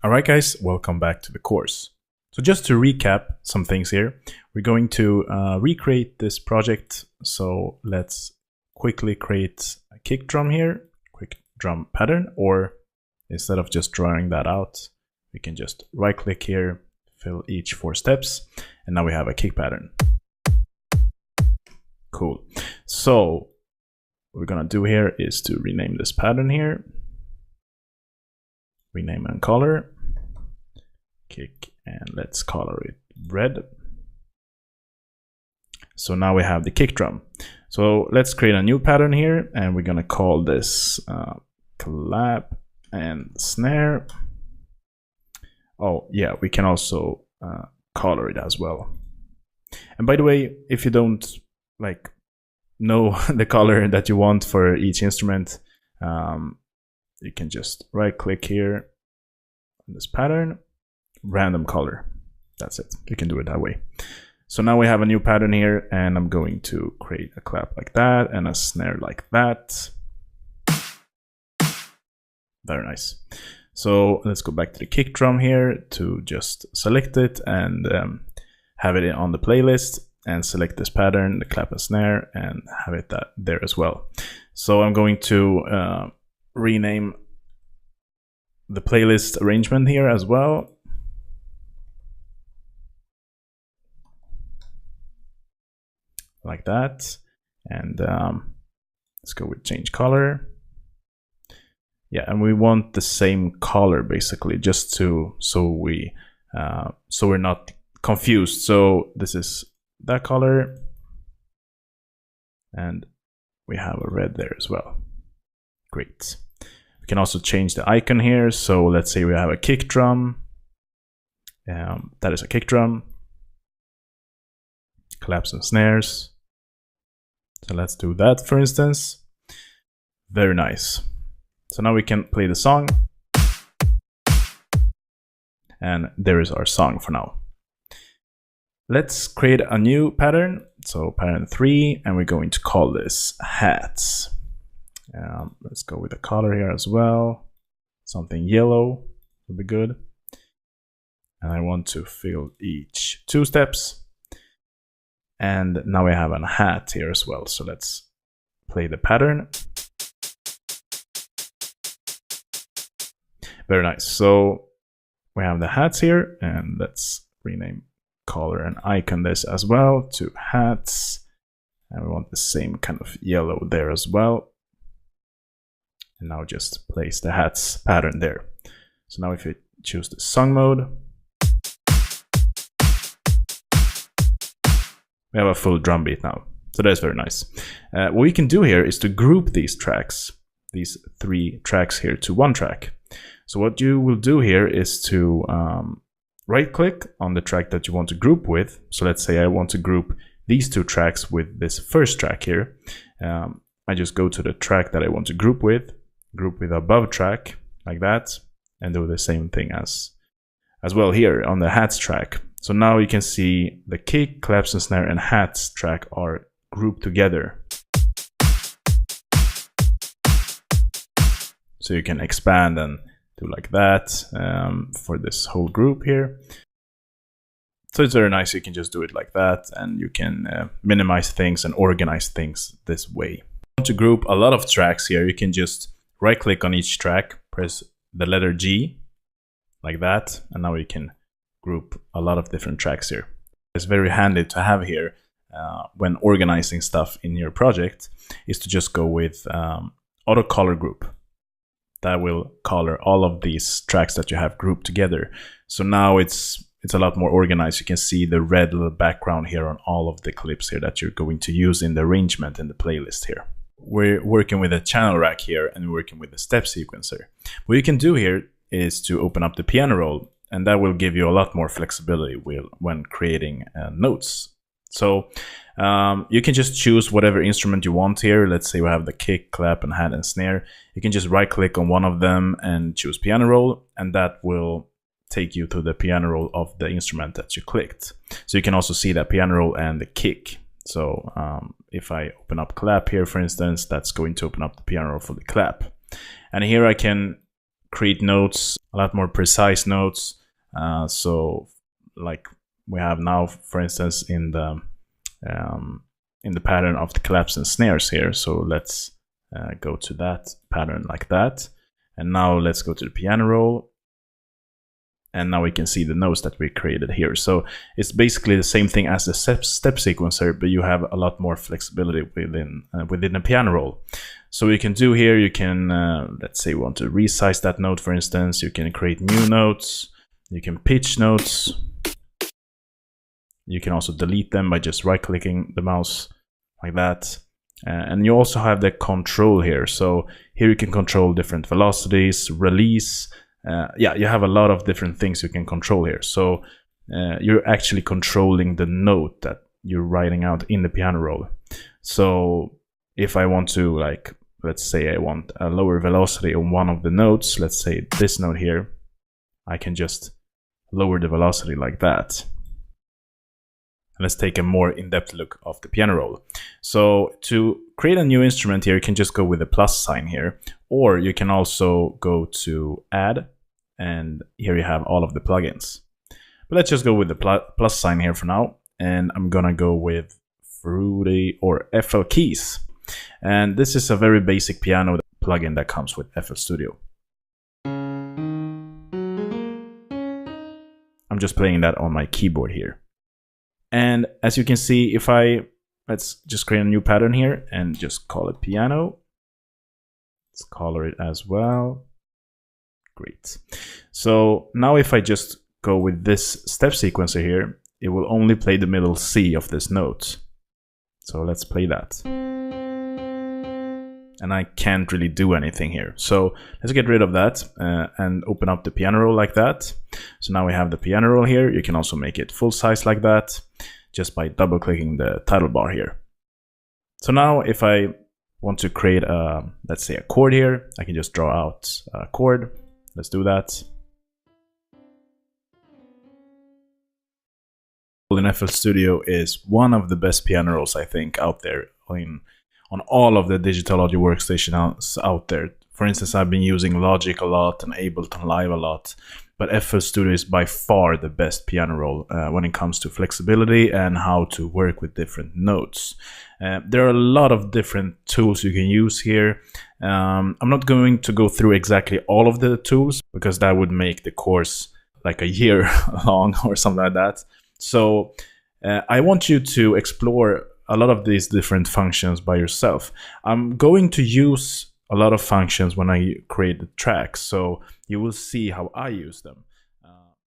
Alright guys, welcome back to the course. So just to recap some things here, we're going to recreate this project. So let's quickly create a kick drum here, quick drum pattern, or instead of just drawing that out, we can just right click here, fill each 4 steps, and now we have a kick pattern. Cool. So what we're gonna do here is to rename this pattern here, rename and color, kick, and let's color it red. So now we have the kick drum. So let's create a new pattern here, and we're gonna call this clap and snare. Oh yeah, we can also color it as well. And by the way, if you don't know the color that you want for each instrument, you can just right click here on this pattern, random color. That's it. You can do it that way. So now we have a new pattern here, and I'm going to create a clap like that and a snare like that. Very nice. So let's go back to the kick drum here to just select it and have it on the playlist, and select this pattern, the clap and snare, and have it there as well. So I'm going to rename the playlist arrangement here as well. Like that. And let's go with change color. Yeah, and we want the same color basically, just so we're not confused. So this is that color, and we have a red there as well. Great. We can also change the icon here. So let's say we have a kick drum. That is a kick drum. Claps and snares. So let's do that, for instance. Very nice. So now we can play the song. And there is our song for now. Let's create a new pattern. So pattern 3, and we're going to call this hats. Let's go with the color here as well. Something yellow would be good. And I want to fill each 2 steps. And now we have a hat here as well. So let's play the pattern. Very nice. So we have the hats here, and let's rename color and icon this as well to hats. And we want the same kind of yellow there as well. And now just place the hats pattern there. So now if you choose the song mode, we have a full drum beat now. So that's very nice. What we can do here is to group these tracks, these 3 tracks here, to one track. So what you will do here is to right click on the track that you want to group with. So let's say I want to group these 2 tracks with this first track here. I just go to the track that I want to group with above track like that, and do the same thing as well here on the hats track. So now you can see the kick, claps and snare, and hats track are grouped together. So you can expand and do like that for this whole group here. So it's very nice. You can just do it like that, and you can minimize things and organize things this way. If you want to group a lot of tracks here, you can just right click on each track, press the letter G like that, and now you can group a lot of different tracks here. It's very handy to have here when organizing stuff in your project, is to just go with auto color group. That will color all of these tracks that you have grouped together. So now it's a lot more organized. You can see the red little background here on all of the clips here that you're going to use in the arrangement in the playlist here. We're working with a channel rack here, and we're working with a step sequencer. What you can do here is to open up the piano roll, and that will give you a lot more flexibility when creating notes. So you can just choose whatever instrument you want here. Let's say we have the kick, clap, and hat and snare. You can just right click on one of them and choose piano roll, and that will take you to the piano roll of the instrument that you clicked. So you can also see that piano roll and the kick. So if I open up clap here, for instance, that's going to open up the piano roll for the clap. And here I can create notes, a lot more precise notes. So like we have now, for instance, in the pattern of the collapse and snares here. So let's go to that pattern like that. And now let's go to the piano roll. And now we can see the notes that we created here. So it's basically the same thing as the step sequencer, but you have a lot more flexibility within the piano roll. So what you can do here, you can, let's say we want to resize that note, for instance. You can create new notes. You can pitch notes. You can also delete them by just right-clicking the mouse like that. And you also have the control here. So here you can control different velocities, release. Yeah, you have a lot of different things you can control here. So you're actually controlling the note that you're writing out in the piano roll. So if I want to, like, let's say I want a lower velocity on one of the notes, let's say this note here, I can just lower the velocity like that. Let's take a more in-depth look of the piano roll. So to create a new instrument here, you can just go with the plus sign here, or you can also go to add, and here you have all of the plugins. But let's just go with the plus sign here for now, and I'm gonna go with Fruity or FL Keys. And this is a very basic piano plugin that comes with FL Studio. I'm just playing that on my keyboard here. And as you can see, if let's just create a new pattern here and just call it piano. Let's color it as well. Great. So now if I just go with this step sequencer here, it will only play the middle C of this note. So let's play that. And I can't really do anything here. So let's get rid of that and open up the piano roll like that. So now we have the piano roll here. You can also make it full size like that just by double clicking the title bar here. So now if I want to create let's say a chord here, I can just draw out a chord. Let's do that. In FL Studio is one of the best piano rolls I think out there on all of the digital audio workstations out there. For instance, I've been using Logic a lot and Ableton Live a lot, but FL Studio is by far the best piano roll when it comes to flexibility and how to work with different notes. There are a lot of different tools you can use here. I'm not going to go through exactly all of the tools because that would make the course like a year long or something like that. So I want you to explore a lot of these different functions by yourself. I'm going to use a lot of functions when I create the tracks, so you will see how I use them.